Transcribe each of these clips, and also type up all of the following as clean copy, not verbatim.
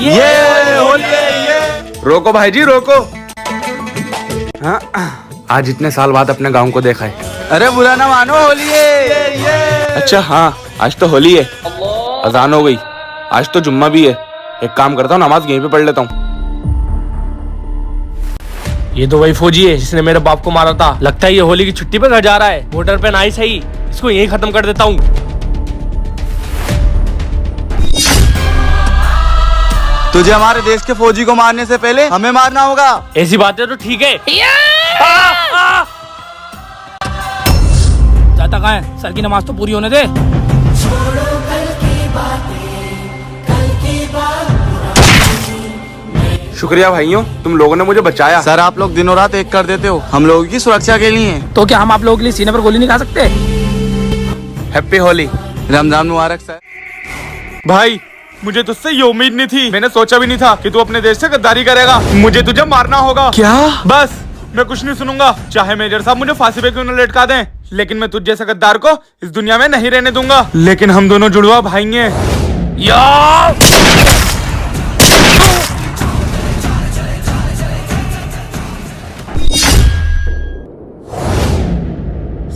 ये होली ये। रोको भाई जी रोको। हाँ, आज इतने साल बाद अपने गांव को देखा है। अरे बुरा ना मानो, होली है। अच्छा हाँ, आज तो होली है। अजान हो गई, आज तो जुम्मा भी है। एक काम करता हूँ, नमाज यहीं पे पढ़ लेता हूँ। ये तो वही फौजी है जिसने मेरे बाप को मारा था। लगता है ये होली की छुट्टी पे घर जा रहा है। वोटर पे ना ही सही, इसको यहीं खत्म कर देता हूँ। तुझे हमारे देश के फौजी को मारने से पहले हमें मारना होगा। ऐसी बात है तो ठीक है। जाता कहाँ है? सर की नमाज तो पूरी होने दे। शुक्रिया भाइयों, तुम लोगों ने मुझे बचाया। सर आप लोग दिनों रात एक कर देते हो, हम लोगों की सुरक्षा के लिए। तो क्या हम आप लोगों के लिए सीने पर गोली नहीं खा सकते? हैप्पी होली। रमजान मुबारक सर। भाई मुझे तुझसे ये उम्मीद नहीं थी। मैंने सोचा भी नहीं था कि तू अपने देश से गद्दारी करेगा। मुझे तुझे मारना होगा। क्या? बस मैं कुछ नहीं सुनूंगा, चाहे मेजर साहब मुझे फांसी पे क्यों न लटका दें, लेकिन मैं तुझ जैसे गद्दार को इस दुनिया में नहीं रहने दूंगा। लेकिन हम दोनों जुड़वा भाई हैं।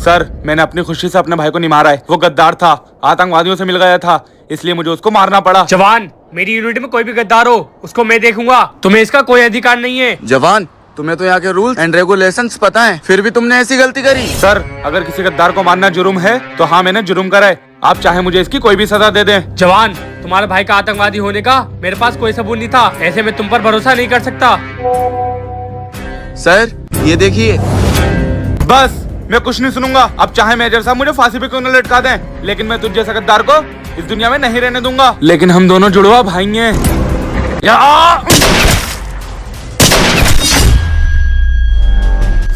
सर मैंने अपनी खुशी से अपने भाई को नहीं मारा है। वो गद्दार था, आतंकवादियों से मिल गया था, इसलिए मुझे उसको मारना पड़ा। जवान, मेरी यूनिट में कोई भी गद्दार हो उसको मैं देखूंगा। तुम्हें इसका कोई अधिकार नहीं है। जवान तुम्हें तो यहाँ के रूल्स एंड रेगुलेशंस पता है, फिर भी तुमने ऐसी गलती करी। सर अगर किसी गद्दार को मारना जुर्म है तो हाँ मैंने जुर्म करा है। आप चाहे मुझे इसकी कोई भी सजा दे दें। जवान, तुम्हारे भाई का आतंकवादी होने का मेरे पास कोई सबूत नहीं था, ऐसे में तुम पर भरोसा नहीं कर सकता। सर ये देखिए। बस मैं कुछ नहीं सुनूंगा। अब चाहे मेजर साहब मुझे फांसी पे क्यों न लटका दें, लेकिन मैं तुझ जैसा गद्दार को इस दुनिया में नहीं रहने दूंगा। लेकिन हम दोनों जुड़वा भाई हैं।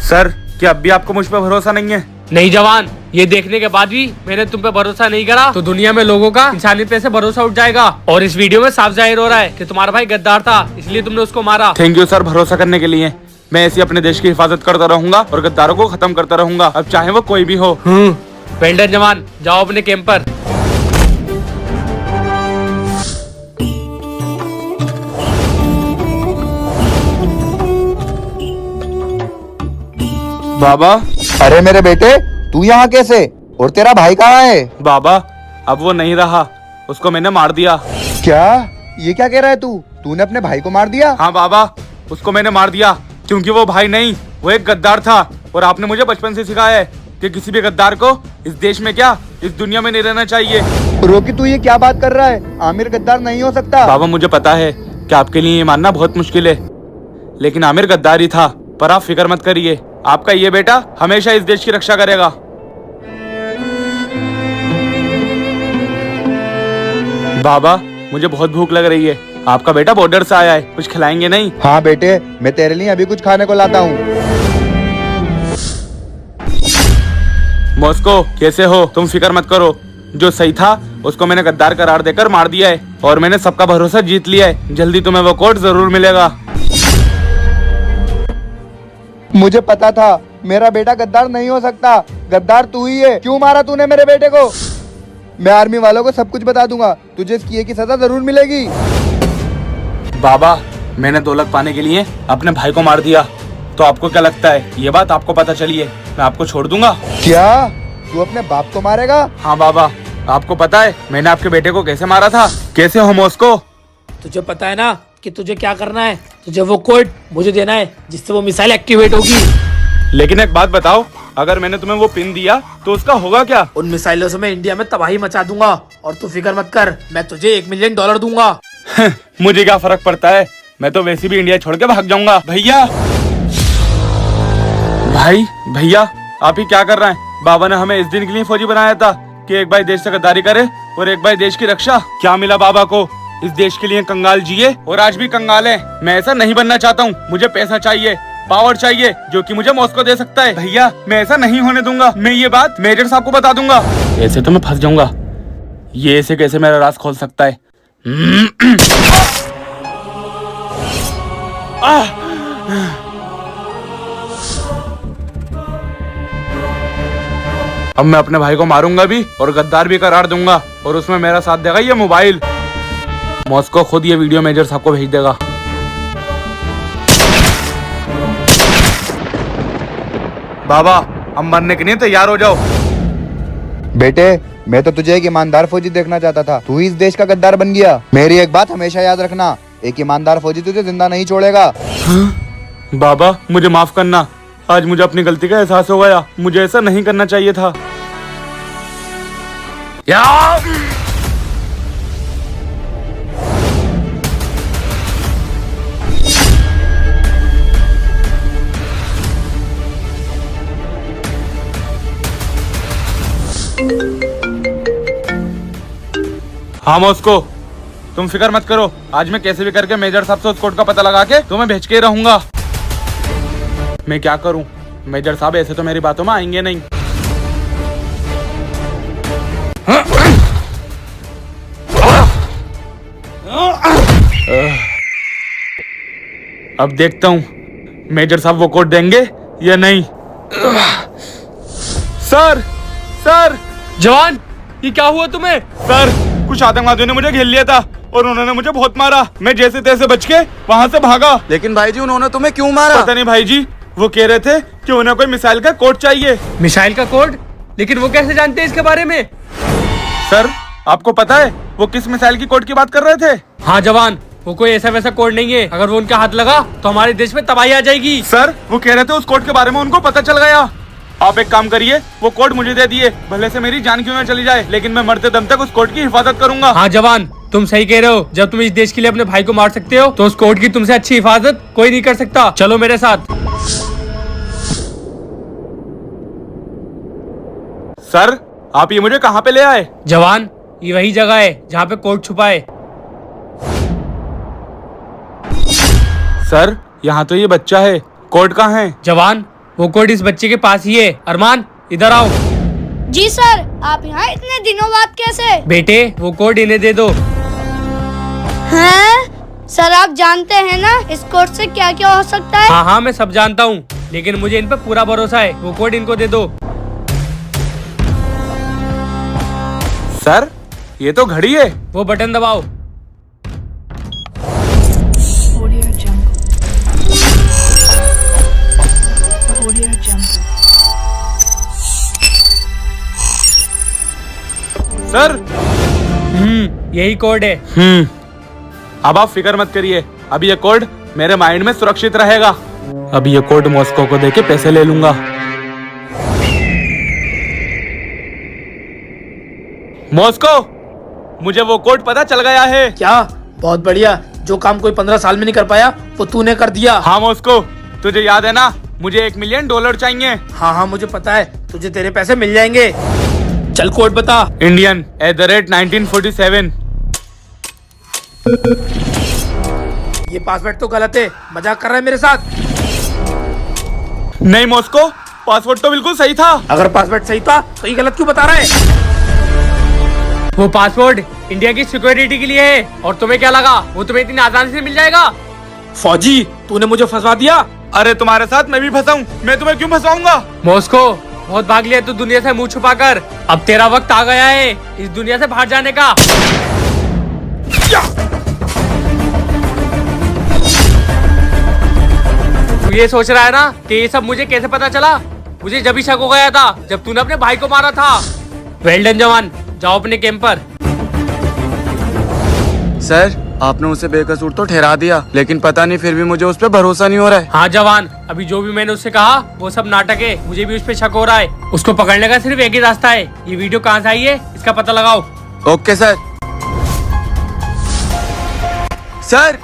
सर क्या अब भी आपको मुझ पर भरोसा नहीं है? नहीं जवान, ये देखने के बाद भी मैंने तुम पे भरोसा नहीं करा तो दुनिया में लोगों का इंसानियत पे से भरोसा उठ जाएगा। और इस वीडियो में साफ जाहिर हो रहा है कि तुम्हारा भाई गद्दार था, इसलिए तुमने उसको मारा। थैंक यू सर भरोसा करने के लिए। मैं ऐसे अपने देश की हिफाजत करता रहूंगा और गद्दारों को खत्म करता रहूंगा, अब चाहे वो कोई भी हो। वेल्डन जवान, जाओ अपने कैंप पर। बाबा। अरे मेरे बेटे, तू यहाँ कैसे? और तेरा भाई कहाँ है? बाबा अब वो नहीं रहा, उसको मैंने मार दिया। क्या? ये क्या कह रहा है तू? तूने अपने भाई को मार दिया? हाँ बाबा, उसको मैंने मार दिया क्योंकि वो भाई नहीं, वो एक गद्दार था। और आपने मुझे बचपन से सिखाया है कि किसी भी गद्दार को इस देश में क्या इस दुनिया में नहीं रहना चाहिए। रोकी, तू ये क्या बात कर रहा है? आमिर गद्दार नहीं हो सकता। बाबा मुझे पता है कि आपके लिए ये मानना बहुत मुश्किल है, लेकिन आमिर गद्दार ही था। पर आप फिक्र मत करिए, आपका ये बेटा हमेशा इस देश की रक्षा करेगा। बाबा मुझे बहुत भूख लग रही है, आपका बेटा बॉर्डर से आया है, कुछ खिलाएंगे नहीं? हाँ बेटे, मैं तेरे लिए अभी कुछ खाने को लाता हूँ। मॉस्को कैसे हो? तुम फिक्र मत करो, जो सही था उसको मैंने गद्दार करार देकर मार दिया है और मैंने सबका भरोसा जीत लिया है। जल्दी तुम्हें वो कोड जरूर मिलेगा। मुझे पता था मेरा बेटा गद्दार नहीं हो सकता। गद्दार तू ही है। क्यों मारा तूने मेरे बेटे को? मैं आर्मी वालों को सब कुछ बता दूंगा, तुझे इस किए की सजा जरूर मिलेगी। बाबा मैंने दौलत पाने के लिए अपने भाई को मार दिया, तो आपको क्या लगता है ये बात आपको पता चली है मैं आपको छोड़ दूंगा? क्या? तू अपने बाप को मारेगा? हाँ बाबा, आपको पता है मैंने आपके बेटे को कैसे मारा था? कैसे हो मॉस्को? तुझे पता है ना कि तुझे क्या करना है? तुझे वो कोड मुझे देना है जिससे वो मिसाइल एक्टिवेट होगी। लेकिन एक बात बताओ, अगर मैंने तुम्हें वो पिन दिया तो उसका होगा क्या? उन मिसाइलों से मैं इंडिया में तबाही मचा दूंगा और तू फिक्र मत कर, मैं तुझे $1 मिलियन दूंगा। मुझे क्या फर्क पड़ता है, मैं तो वैसे भी इंडिया छोड़ के भाग जाऊंगा। भैया भैया आप ही क्या कर रहे हैं? बाबा ने हमें इस दिन के लिए फौजी बनाया था कि एक भाई देश से गद्दारी करे और एक भाई देश की रक्षा। क्या मिला बाबा को? इस देश के लिए कंगाल जिए और आज भी कंगाल है। मैं ऐसा नहीं बनना चाहता हूँ। मुझे पैसा चाहिए, पावर चाहिए, जो कि मुझे मॉस्को दे सकता है। भैया मैं ऐसा नहीं होने दूंगा, मैं ये बात मेजर साहब को बता दूंगा। ऐसे तो मैं फंस जाऊंगा, ये ऐसे कैसे मेरा राज खोल सकता है? अब मैं अपने भाई को मारूंगा भी और गद्दार भी करार दूंगा और उसमें मेरा साथ देगा ये मोबाइल। मॉस्को खुद ये वीडियो मेजर साहब को भेज देगा। बाबा, हम मरने के लिए तैयार हो जाओ। बेटे, मैं तो तुझे एक ईमानदार फौजी देखना चाहता था, तू ही इस देश का गद्दार बन गया। मेरी एक बात हमेशा याद रखना, एक ईमानदार फौजी तुझे जिंदा नहीं छोड़ेगा। बाबा, मुझे माफ करना, आज मुझे अपनी गलती का एहसास हो गया। मुझे ऐसा नहीं करना चाहिए था। हाँ मॉस्को, तुम फिक्र मत करो, आज मैं कैसे भी करके मेजर साहब से उस कोड का पता लगा के तुम्हें भेज के रहूंगा। मैं क्या करूं, मेजर साहब ऐसे तो मेरी बातों में आएंगे नहीं। अब देखता हूं मेजर साहब वो कोड देंगे या नहीं। सर, सर, जवान, ये क्या हुआ तुम्हें? सर, कुछ आतंकवादियों ने मुझे घेर लिया था और उन्होंने मुझे बहुत मारा। मैं जैसे तैसे बच के वहाँ से भागा। लेकिन भाई जी उन्होंने तुम्हें क्यों मारा? पता नहीं भाई जी, वो कह रहे थे कि उन्हें कोई मिसाइल का कोड चाहिए। मिसाइल का कोड? लेकिन वो कैसे जानते हैं इसके बारे में? सर, आपको पता है वो किस मिसाइल की कोड की बात कर रहे थे? हाँ जवान, वो कोई ऐसा वैसा कोड नहीं है। अगर वो उनके हाथ लगा तो हमारे देश में तबाही आ जाएगी। सर, वो कह रहे थे उस कोड के बारे में उनको पता चल गया। आप एक काम करिए, वो कोड मुझे दे दिए, भले से मेरी जान क्यों न चली जाए, लेकिन मैं मरते दम तक उस कोड की हिफाजत करूंगा। हाँ जवान, तुम सही कह रहे हो। जब तुम इस देश के लिए अपने भाई को मार सकते हो तो उस कोड की तुमसे अच्छी हिफाजत कोई नहीं कर सकता। चलो मेरे साथ। सर, आप ये मुझे कहाँ पे ले आए? जवान, ये वही जगह है जहाँ पे कोड छुपा है। सर, यहाँ तो ये बच्चा है, कोड कहाँ है? जवान, वो कोड इस बच्चे के पास ही है। अरमान, इधर आओ। जी सर, आप यहाँ इतने दिनों बाद कैसे? बेटे, वो कोड इन्हें दे दो। हैं? सर, आप जानते हैं ना इस कोड से क्या क्या हो सकता है? हाँ हाँ, मैं सब जानता हूँ, लेकिन मुझे इन पे पूरा भरोसा है। वो कोड इनको दे दो। सर, ये तो घड़ी है। वो बटन दबाओ। Audio Jungle. Audio Jungle. Sir, यही कोड है। अब आप फिक्र मत करिए, अब ये कोड मेरे माइंड में सुरक्षित रहेगा। अब ये कोड मॉस्को को देके पैसे ले लूंगा। मॉस्को, मुझे वो कोड पता चल गया है। क्या? बहुत बढ़िया। जो काम कोई 15 साल में नहीं कर पाया वो तूने कर दिया। हाँ मॉस्को, तुझे याद है ना, मुझे $1 मिलियन चाहिए। हाँ हाँ, मुझे पता है, तुझे तेरे पैसे मिल जाएंगे। चल कोड बता। Indian @1947। ये पासवर्ड तो गलत है, मजाक कर रहा है मेरे साथ? नहीं मॉस्को, पासवर्ड तो बिल्कुल सही था। अगर पासवर्ड सही था तो ये गलत क्यों बता रहा है? वो पासवर्ड इंडिया की सिक्योरिटी के लिए है, और तुम्हें क्या लगा वो तुम्हें इतनी आसानी से मिल जाएगा? फौजी, तूने मुझे फंसवा दिया। अरे तुम्हारे साथ मैं भी फंसा हूँ, मैं तुम्हें क्यों फंसाऊंगा? मॉस्को, बहुत भाग लिया तू दुनिया से मुंह छुपाकर। अब तेरा वक्त आ गया है इस दुनिया से बाहर जाने का। तू ये सोच रहा है ना कि ये सब मुझे कैसे पता चला? मुझे जब ही शक हो गया था जब तूने अपने भाई को मारा था। वेल डन जवान, जाओ अपने कैंप पर। सर, आपने उसे बेकसूर तो ठहरा दिया, लेकिन पता नहीं फिर भी मुझे उस पर भरोसा नहीं हो रहा है। हाँ जवान, अभी जो भी मैंने उससे कहा वो सब नाटक है। मुझे भी उस पर शक हो रहा है। उसको पकड़ने का सिर्फ एक ही रास्ता है। ये वीडियो कहाँ से आई है इसका पता लगाओ। Okay sir. सर,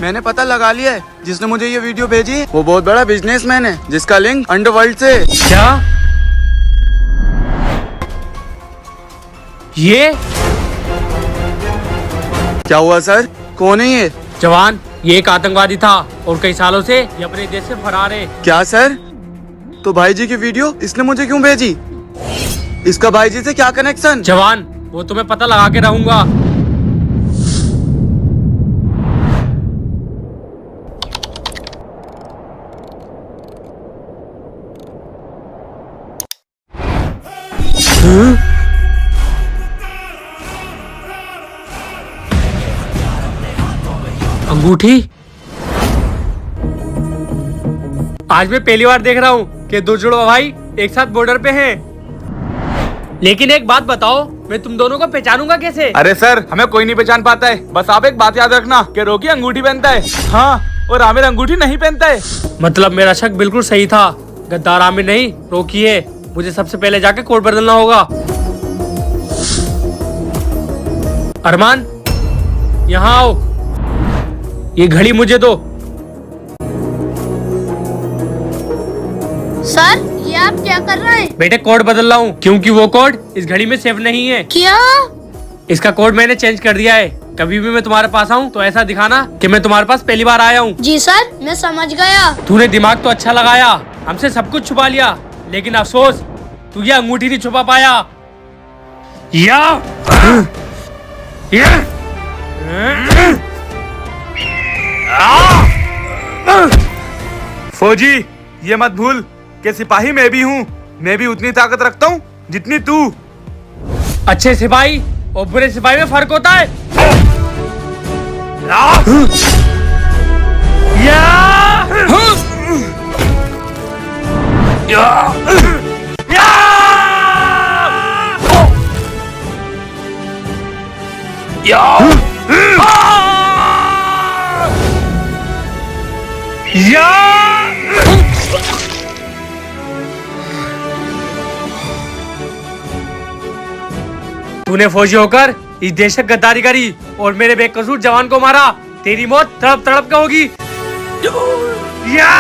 मैंने पता लगा लिया है, जिसने मुझे ये वीडियो भेजी वो बहुत बड़ा बिजनेसमैन है, जिसका लिंक अंडरवर्ल्ड से है। क्या? ये क्या हुआ सर? कौन है ये? जवान, ये एक आतंकवादी था और कई सालों से ये अपने देश से फरार है। क्या सर? तो भाई जी की वीडियो इसने मुझे क्यों भेजी? इसका भाई जी से क्या कनेक्शन? जवान, वो तुम्हें पता लगा के रहूंगा। अंगूठी। आज मैं पहली बार देख रहा हूँ कि दो जुड़वा भाई एक साथ बॉर्डर पे हैं। लेकिन एक बात बताओ, मैं तुम दोनों को पहचानूंगा कैसे? अरे सर, हमें कोई नहीं पहचान पाता है। बस आप एक बात याद रखना कि रॉकी अंगूठी पहनता है, हाँ, और आमिर अंगूठी नहीं पहनता है। मतलब मेरा शक बिल्कुल सही था, गद्दार आमिर नहीं रॉकी है। मुझे सबसे पहले जाके कोड बदलना होगा। अरमान, यहाँ आओ, ये घड़ी मुझे दो। सर ये आप क्या कर रहे हैं? बेटे कोड बदल रहा हूँ, क्योंकि वो कोड इस घड़ी में सेव नहीं है। क्या? इसका कोड मैंने चेंज कर दिया है। कभी भी मैं तुम्हारे पास आऊँ तो ऐसा दिखाना कि मैं तुम्हारे पास पहली बार आया हूँ। जी सर, मैं समझ गया। तूने दिमाग तो अच्छा लगाया, हमसे सब कुछ छुपा लिया, लेकिन अफसोस तू ये अंगूठी नहीं छुपा पाया। फौजी, ये मत भूल कि सिपाही मैं भी हूँ। मैं भी उतनी ताकत रखता हूँ जितनी तू। अच्छे सिपाही और बुरे सिपाही में फर्क होता है। तूने फौजी होकर इस देश से गद्दारी करी और मेरे बेकसूर जवान को मारा। तेरी मौत तड़प तड़प के होगी। या!